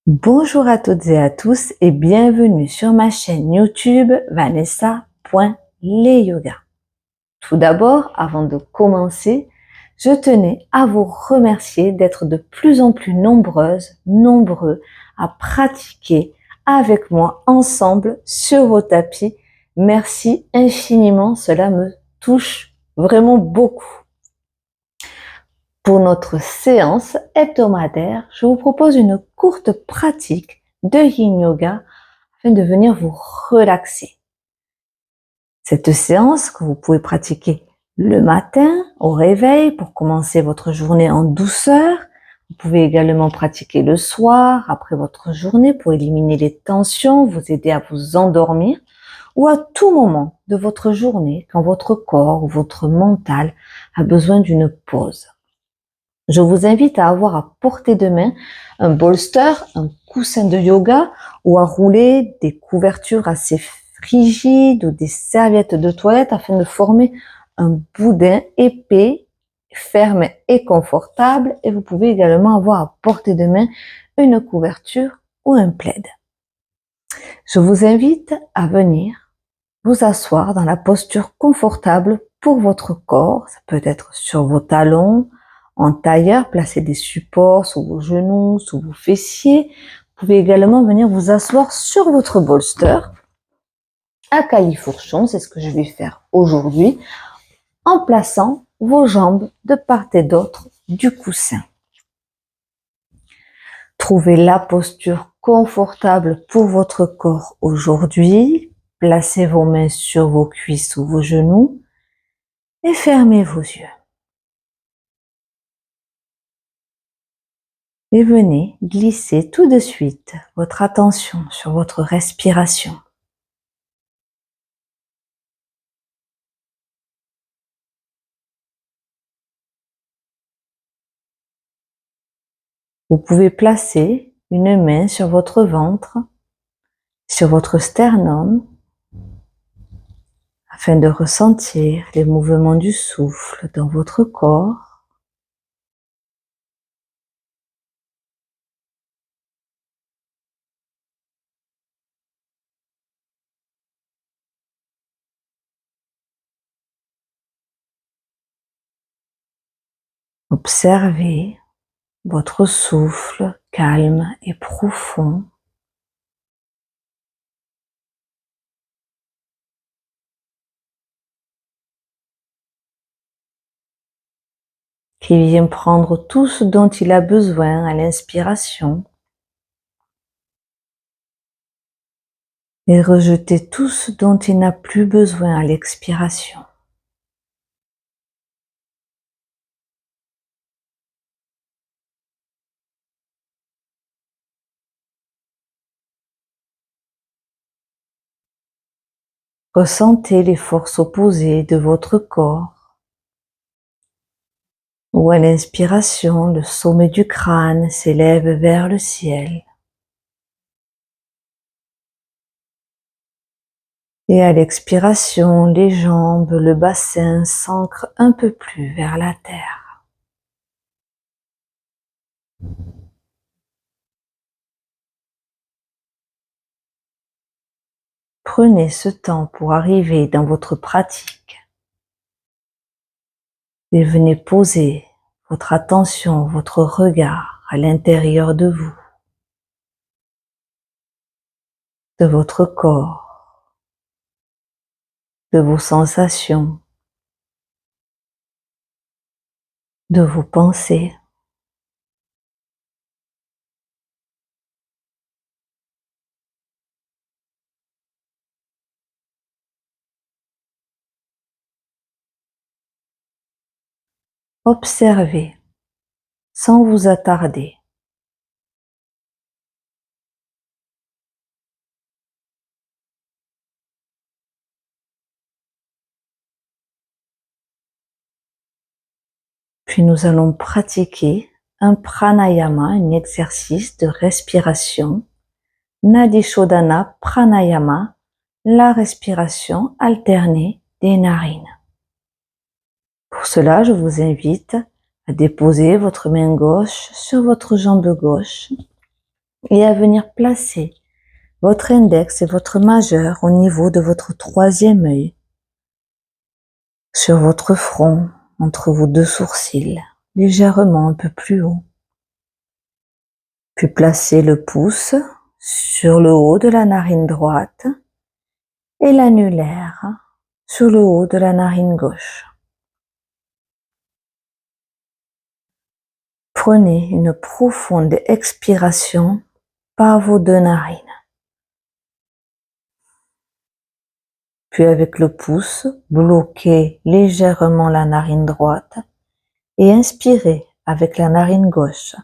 Bonjour à toutes et à tous et bienvenue sur ma chaîne YouTube Vanessa.leyoga. Tout d'abord, avant de commencer, je tenais à vous remercier d'être de plus en plus nombreuses, nombreux à pratiquer avec moi ensemble sur vos tapis. Merci infiniment, cela me touche vraiment beaucoup. Pour notre séance hebdomadaire, je vous propose une courte pratique de Yin Yoga afin de venir vous relaxer. Cette séance que vous pouvez pratiquer le matin au réveil pour commencer votre journée en douceur. Vous pouvez également pratiquer le soir après votre journée pour éliminer les tensions, vous aider à vous endormir ou à tout moment de votre journée quand votre corps ou votre mental a besoin d'une pause. Je vous invite à avoir à portée de main un bolster, un coussin de yoga ou à rouler des couvertures assez rigides ou des serviettes de toilette afin de former un boudin épais, ferme et confortable. Et vous pouvez également avoir à portée de main une couverture ou un plaid. Je vous invite à venir vous asseoir dans la posture confortable pour votre corps. Ça peut être sur vos talons, en tailleur, placez des supports sous vos genoux, sous vos fessiers. Vous pouvez également venir vous asseoir sur votre bolster à califourchon, c'est ce que je vais faire aujourd'hui, en plaçant vos jambes de part et d'autre du coussin. Trouvez la posture confortable pour votre corps aujourd'hui. Placez vos mains sur vos cuisses ou vos genoux et fermez vos yeux. Et venez glisser tout de suite votre attention sur votre respiration. Vous pouvez placer une main sur votre ventre, sur votre sternum, afin de ressentir les mouvements du souffle dans votre corps. Observez votre souffle calme et profond. Qui vient prendre tout ce dont il a besoin à l'inspiration et rejeter tout ce dont il n'a plus besoin à l'expiration. Ressentez les forces opposées de votre corps, où à l'inspiration, le sommet du crâne s'élève vers le ciel. Et à l'expiration, les jambes, le bassin s'ancrent un peu plus vers la terre. Prenez ce temps pour arriver dans votre pratique et venez poser votre attention, votre regard à l'intérieur de vous, de votre corps, de vos sensations, de vos pensées. Observez sans vous attarder. Puis nous allons pratiquer un pranayama, un exercice de respiration, Nadi Shodhana Pranayama, la respiration alternée des narines. Pour cela, je vous invite à déposer votre main gauche sur votre jambe gauche et à venir placer votre index et votre majeur au niveau de votre troisième œil, sur votre front, entre vos deux sourcils, légèrement un peu plus haut. Puis placez le pouce sur le haut de la narine droite et l'annulaire sur le haut de la narine gauche. Prenez une profonde expiration par vos deux narines. Puis avec le pouce, bloquez légèrement la narine droite et inspirez avec la narine gauche.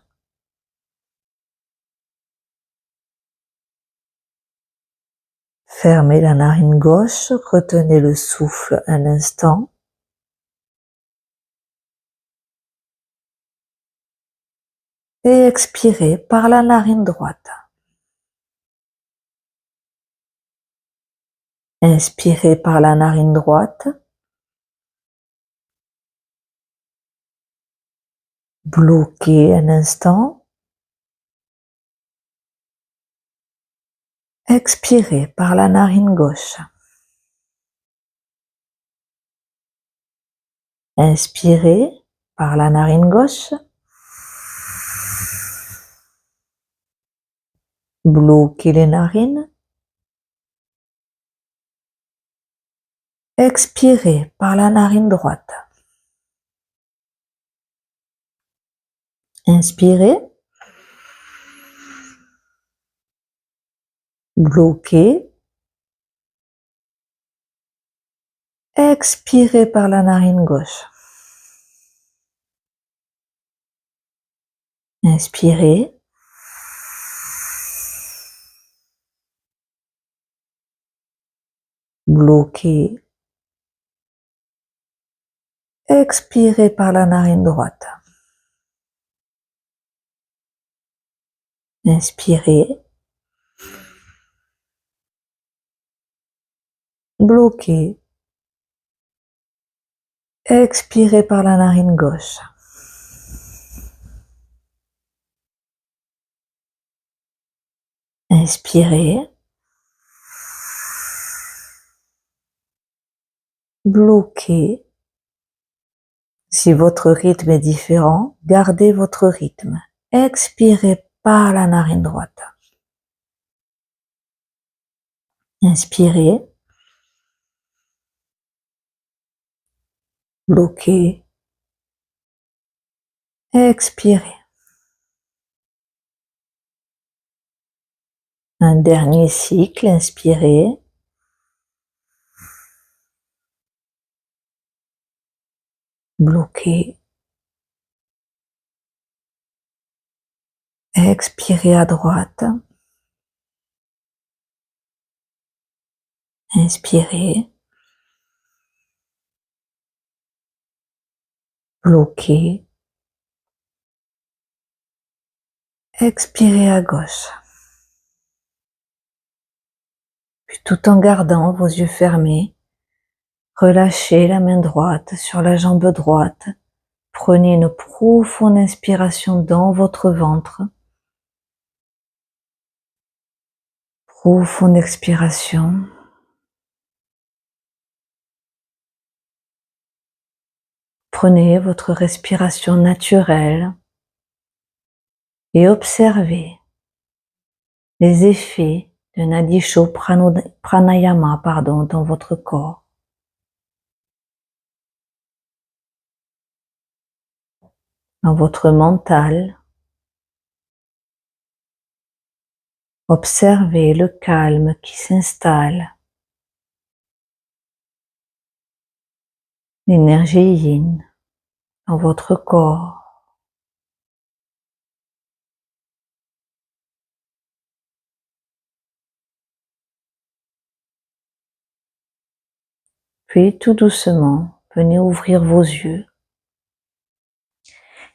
Fermez la narine gauche, retenez le souffle un instant. Et expirez par la narine droite. Inspirez par la narine droite. Bloquez un instant. Expirez par la narine gauche. Inspirez par la narine gauche. Bloquez les narines. Expirez par la narine droite. Inspirez. Bloquez. Expirez par la narine gauche. Inspirez. Bloquez. Expirez par la narine droite. Inspirez. Bloquez. Expirez par la narine gauche. Inspirez. Bloquez. Si votre rythme est différent, gardez votre rythme. Expirez par la narine droite. Inspirez. Bloquez. Expirez. Un dernier cycle, inspirez. Bloquez. Expirez à droite. Inspirez. Bloquez. Expirez à gauche. Puis tout en gardant vos yeux fermés, relâchez la main droite sur la jambe droite. Prenez une profonde inspiration dans votre ventre. Profonde expiration. Prenez votre respiration naturelle et observez les effets de Nadisho Pranayama dans votre corps. Dans votre mental, observez le calme qui s'installe, l'énergie yin dans votre corps. Puis tout doucement, venez ouvrir vos yeux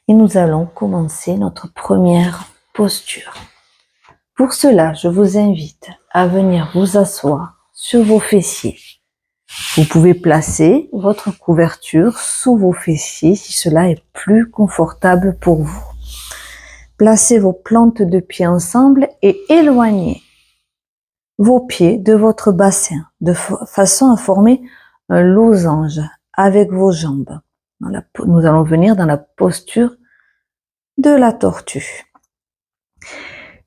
et nous allons commencer notre première posture. Pour cela, je vous invite à venir vous asseoir sur vos fessiers. Vous pouvez placer votre couverture sous vos fessiers si cela est plus confortable pour vous. Placez vos plantes de pieds ensemble et éloignez vos pieds de votre bassin de façon à former un losange avec vos jambes. Nous allons venir dans la posture de la tortue.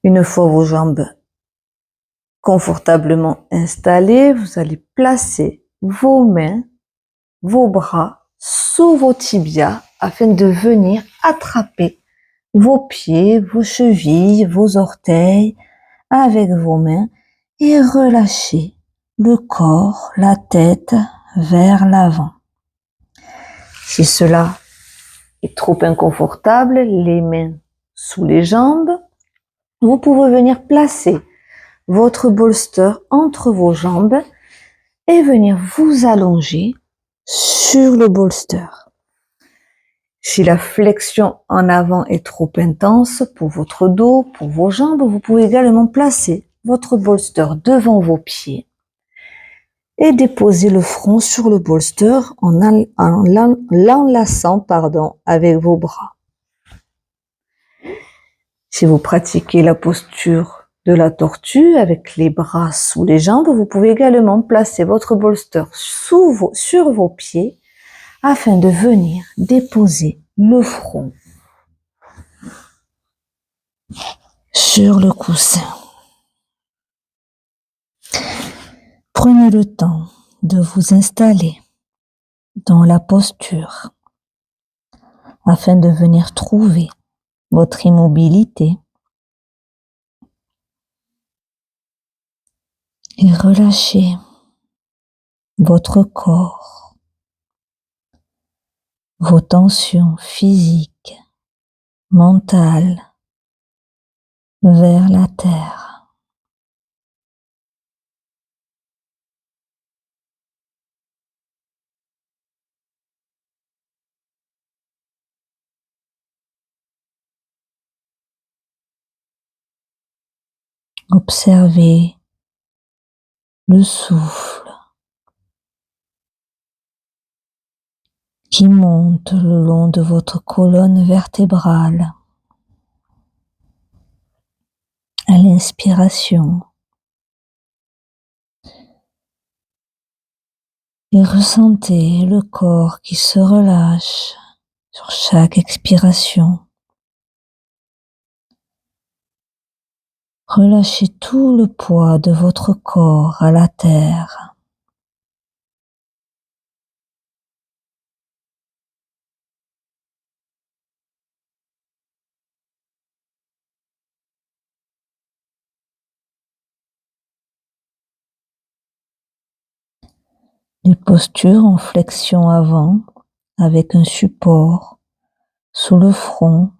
Une fois vos jambes confortablement installées, vous allez placer vos mains, vos bras sous vos tibias afin de venir attraper vos pieds, vos chevilles, vos orteils avec vos mains et relâchez le corps, la tête vers l'avant. Si cela est trop inconfortable, les mains sous les jambes, vous pouvez venir placer votre bolster entre vos jambes et venir vous allonger sur le bolster. Si la flexion en avant est trop intense pour votre dos, pour vos jambes, vous pouvez également placer votre bolster devant vos pieds et déposer le front sur le bolster en l'enlaçant avec vos bras. Si vous pratiquez la posture de la tortue avec les bras sous les jambes, vous pouvez également placer votre bolster sur vos pieds afin de venir déposer le front sur le coussin. Prenez le temps de vous installer dans la posture afin de venir trouver votre immobilité et relâchez votre corps, vos tensions physiques, mentales vers la terre. Observez le souffle qui monte le long de votre colonne vertébrale. À l'inspiration et ressentez le corps qui se relâche sur chaque expiration. Relâchez tout le poids de votre corps à la terre. Les postures en flexion avant avec un support sous le front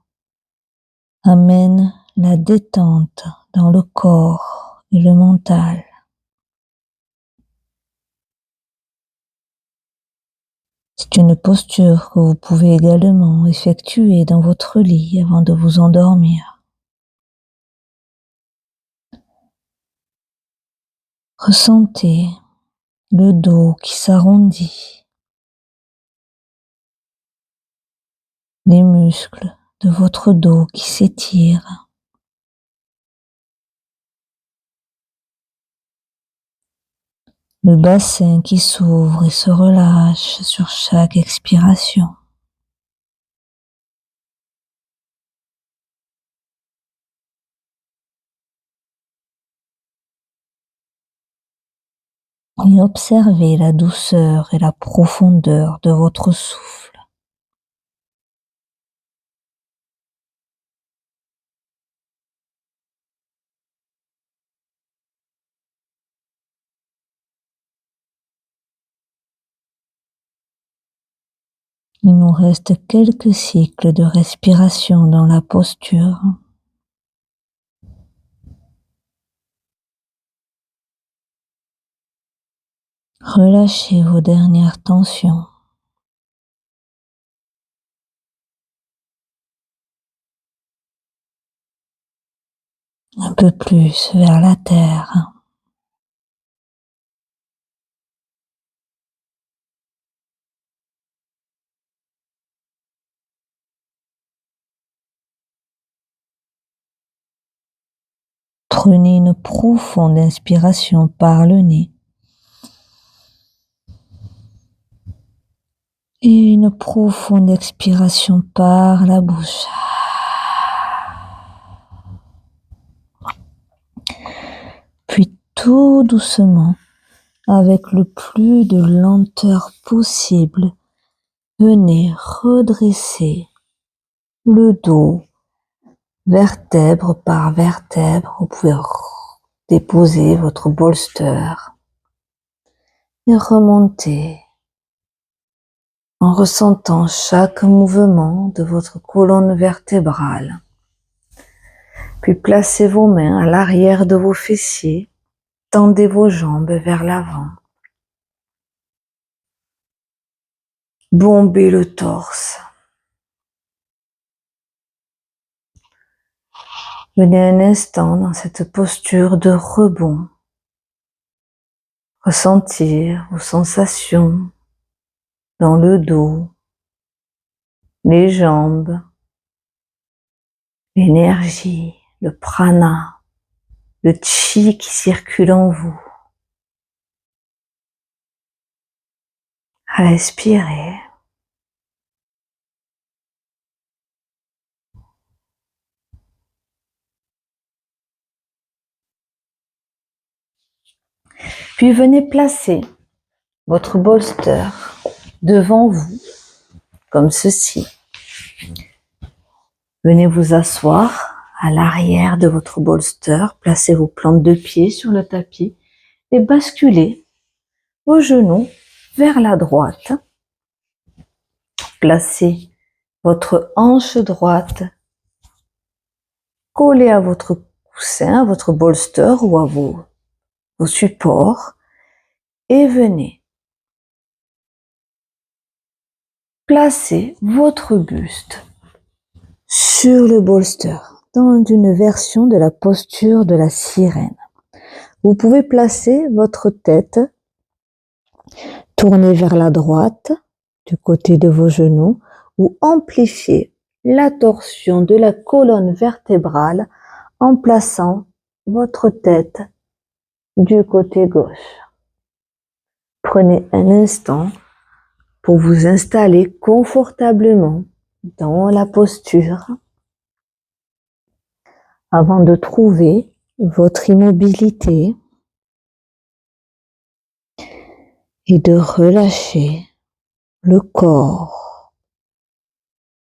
amènent la détente dans le corps et le mental. C'est une posture que vous pouvez également effectuer dans votre lit avant de vous endormir. Ressentez le dos qui s'arrondit, les muscles de votre dos qui s'étirent. Le bassin qui s'ouvre et se relâche sur chaque expiration. Et observez la douceur et la profondeur de votre souffle. Il nous reste quelques cycles de respiration dans la posture. Relâchez vos dernières tensions. Un peu plus vers la terre. Prenez une profonde inspiration par le nez et une profonde expiration par la bouche. Puis tout doucement, avec le plus de lenteur possible, venez redresser le dos, vertèbre par vertèbre. Vous pouvez déposer votre bolster et remonter en ressentant chaque mouvement de votre colonne vertébrale. Puis placez vos mains à l'arrière de vos fessiers, tendez vos jambes vers l'avant. Bombez le torse. Venez un instant dans cette posture de rebond. Ressentir vos sensations dans le dos, les jambes, l'énergie, le prana, le chi qui circule en vous. Respirez. Puis venez placer votre bolster devant vous, comme ceci. Venez vous asseoir à l'arrière de votre bolster, placez vos plantes de pied sur le tapis et basculez vos genoux vers la droite. Placez votre hanche droite collée à votre coussin, à votre bolster ou à vos supports et venez placer votre buste sur le bolster dans une version de la posture de la sirène. Vous pouvez placer votre tête tournée vers la droite du côté de vos genoux ou amplifier la torsion de la colonne vertébrale en plaçant votre tête du côté gauche. Prenez un instant pour vous installer confortablement dans la posture avant de trouver votre immobilité et de relâcher le corps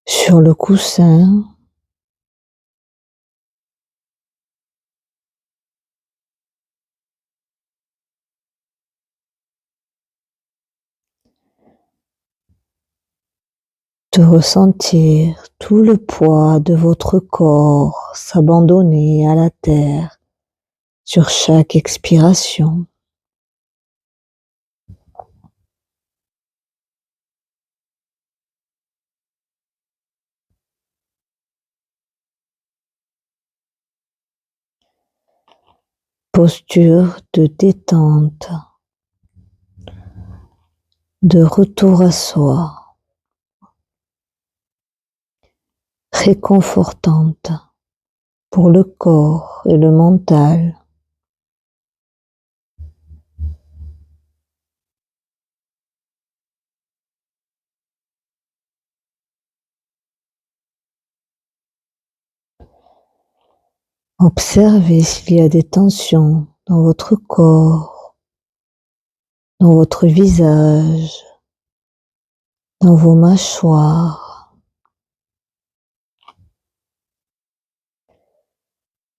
sur le coussin. De ressentir tout le poids de votre corps s'abandonner à la terre sur chaque expiration. Posture de détente, de retour à soi, réconfortante pour le corps et le mental. Observez s'il y a des tensions dans votre corps, dans votre visage, dans vos mâchoires.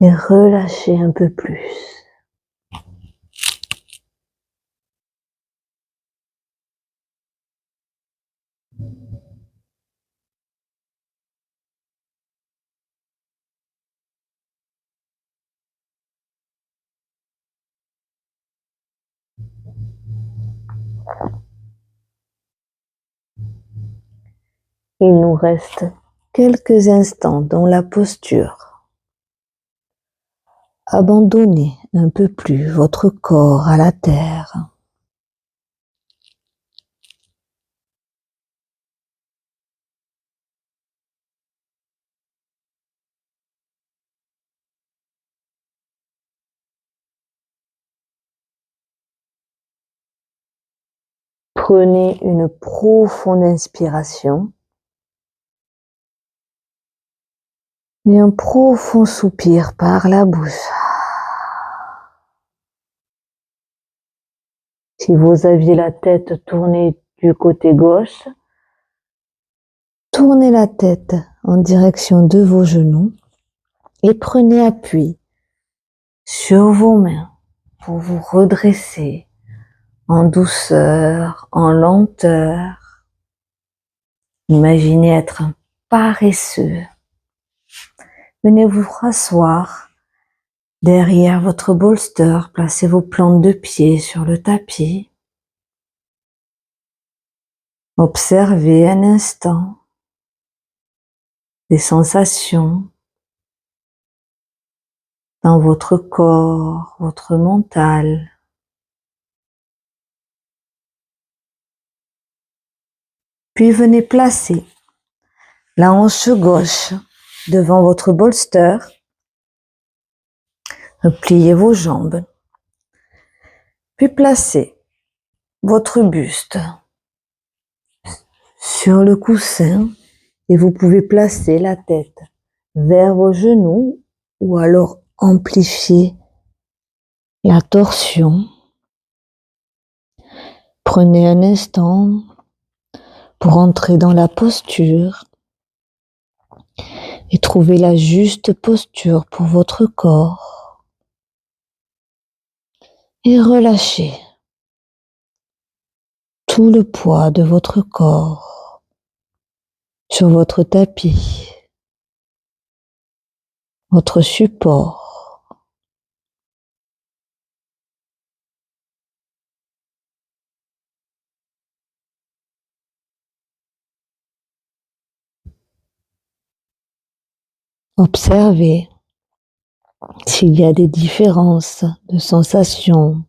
Et relâchez un peu plus. Il nous reste quelques instants dans la posture. Abandonnez un peu plus votre corps à la terre. Prenez une profonde inspiration et un profond soupir par la bouche. Si vous aviez la tête tournée du côté gauche, tournez la tête en direction de vos genoux et prenez appui sur vos mains pour vous redresser en douceur, en lenteur. Imaginez être un paresseux. Venez vous rasseoir derrière votre bolster, placez vos plantes de pied sur le tapis. Observez un instant les sensations dans votre corps, votre mental. Puis venez placer la hanche gauche devant votre bolster. Pliez vos jambes. Puis placez votre buste sur le coussin et vous pouvez placer la tête vers vos genoux ou alors amplifier la torsion. Prenez un instant pour entrer dans la posture et trouver la juste posture pour votre corps. Et relâchez tout le poids de votre corps sur votre tapis, votre support. Observez s'il y a des différences de sensations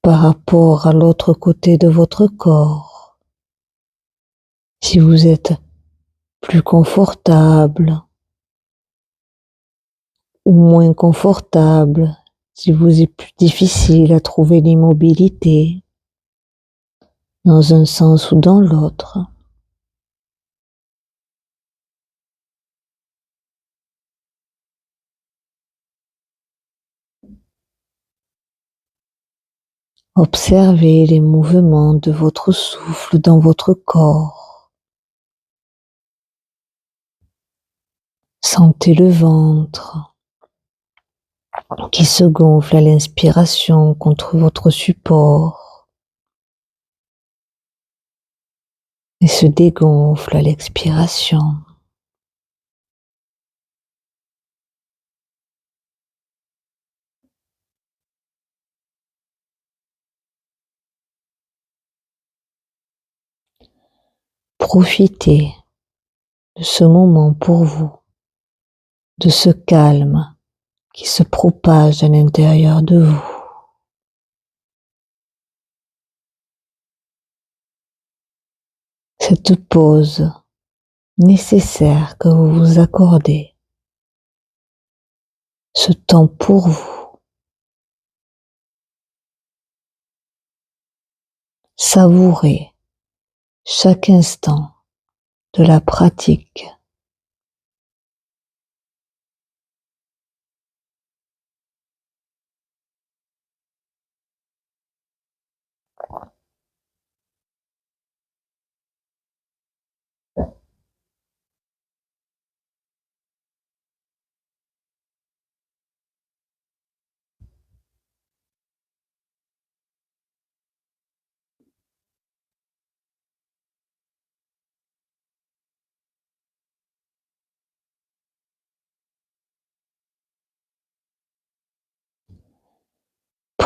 par rapport à l'autre côté de votre corps. Si vous êtes plus confortable ou moins confortable, si vous est plus difficile à trouver l'immobilité dans un sens ou dans l'autre. Observez les mouvements de votre souffle dans votre corps. Sentez le ventre qui se gonfle à l'inspiration contre votre support et se dégonfle à l'expiration. Profitez de ce moment pour vous, de ce calme qui se propage à l'intérieur de vous. Cette pause nécessaire que vous vous accordez, ce temps pour vous. Savourez chaque instant de la pratique.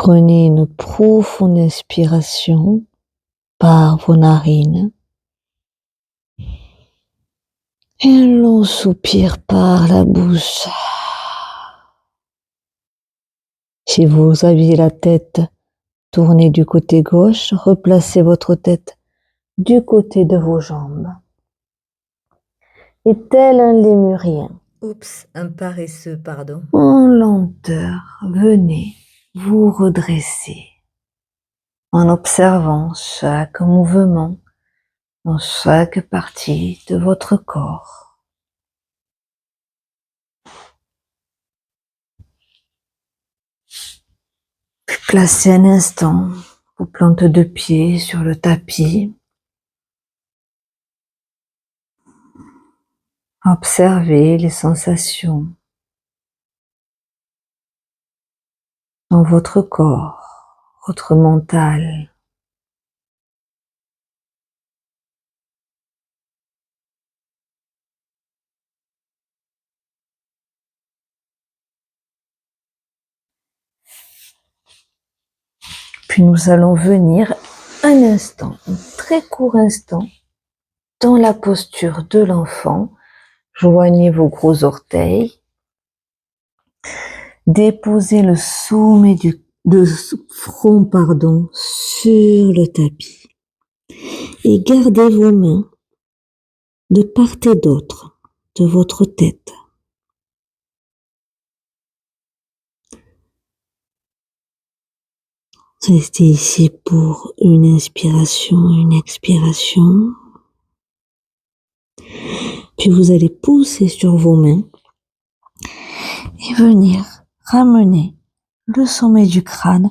Prenez une profonde inspiration par vos narines et un long soupir par la bouche. Si vous aviez la tête tournée du côté gauche, replacez votre tête du côté de vos jambes. Et tel un lémurien, Un paresseux, pardon. en lenteur, venez vous redresser. en observant chaque mouvement dans chaque partie de votre corps. Placez un instant vos plantes de pied sur le tapis. Observez les sensations dans votre corps, votre mental. Puis nous allons venir un instant, un très court instant, dans la posture de l'enfant. Joignez vos gros orteils. Déposez le sommet du front sur le tapis. Et gardez vos mains de part et d'autre de votre tête. Restez ici pour une inspiration, une expiration. Puis vous allez pousser sur vos mains et venir ramener le sommet du crâne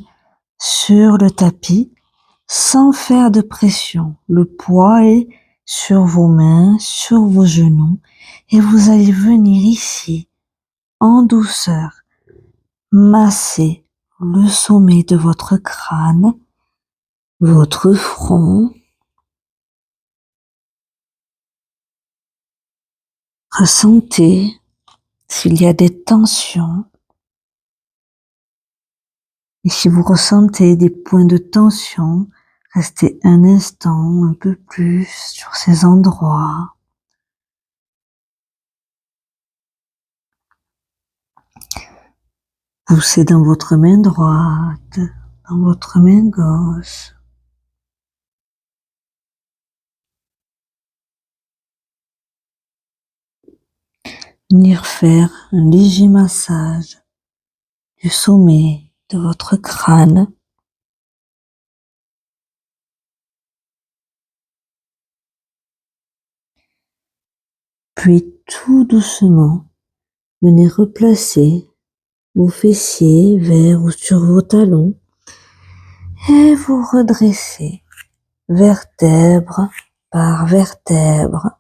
sur le tapis sans faire de pression. Le poids est sur vos mains, sur vos genoux et vous allez venir ici en douceur masser le sommet de votre crâne, votre front. Ressentez s'il y a des tensions. Et si vous ressentez des points de tension, restez un instant, un peu plus sur ces endroits. Poussez dans votre main droite, dans votre main gauche. Venir faire un léger massage du sommet de votre crâne. Puis tout doucement, venez replacer vos fessiers vers ou sur vos talons et vous redressez vertèbre par vertèbre.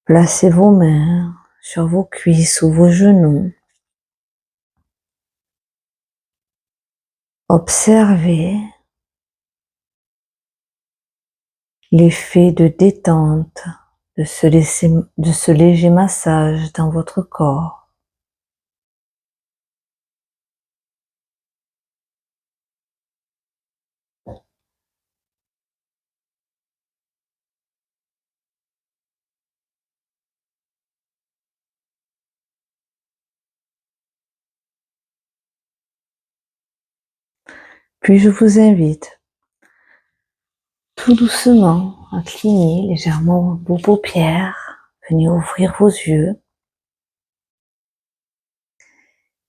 Placez vos mains sur vos cuisses ou vos genoux. Observez l'effet de détente de ce léger massage dans votre corps. Puis je vous invite tout doucement à cligner légèrement vos paupières. Venez ouvrir vos yeux.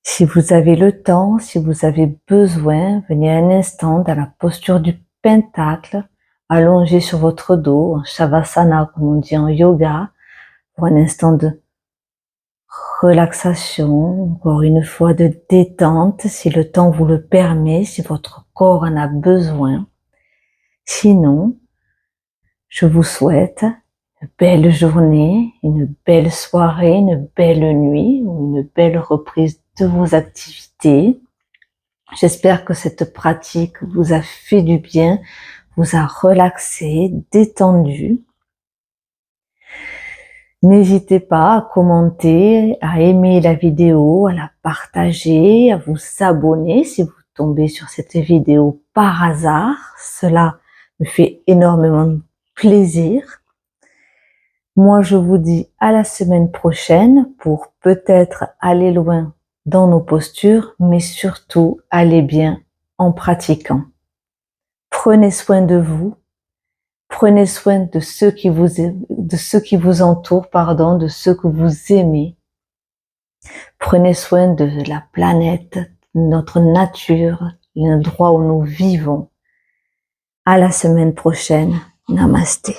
Si vous avez le temps, si vous avez besoin, venez un instant dans la posture du pentacle, allongé sur votre dos, en Shavasana comme on dit en yoga, pour un instant de relaxation, encore une fois de détente, si le temps vous le permet, si votre corps en a besoin. Sinon, je vous souhaite une belle journée, une belle soirée, une belle nuit ou une belle reprise de vos activités. J'espère que cette pratique vous a fait du bien, vous a relaxé, détendu. N'hésitez pas à commenter, à aimer la vidéo, à la partager, à vous abonner si vous tombez sur cette vidéo par hasard. Cela me fait énormément plaisir. Moi, je vous dis à la semaine prochaine pour peut-être aller loin dans nos postures, mais surtout aller bien en pratiquant. Prenez soin de vous. Prenez soin de ceux qui vous entourent, de ceux que vous aimez. Prenez soin de la planète, de notre nature, l'endroit où nous vivons. À la semaine prochaine. Namasté.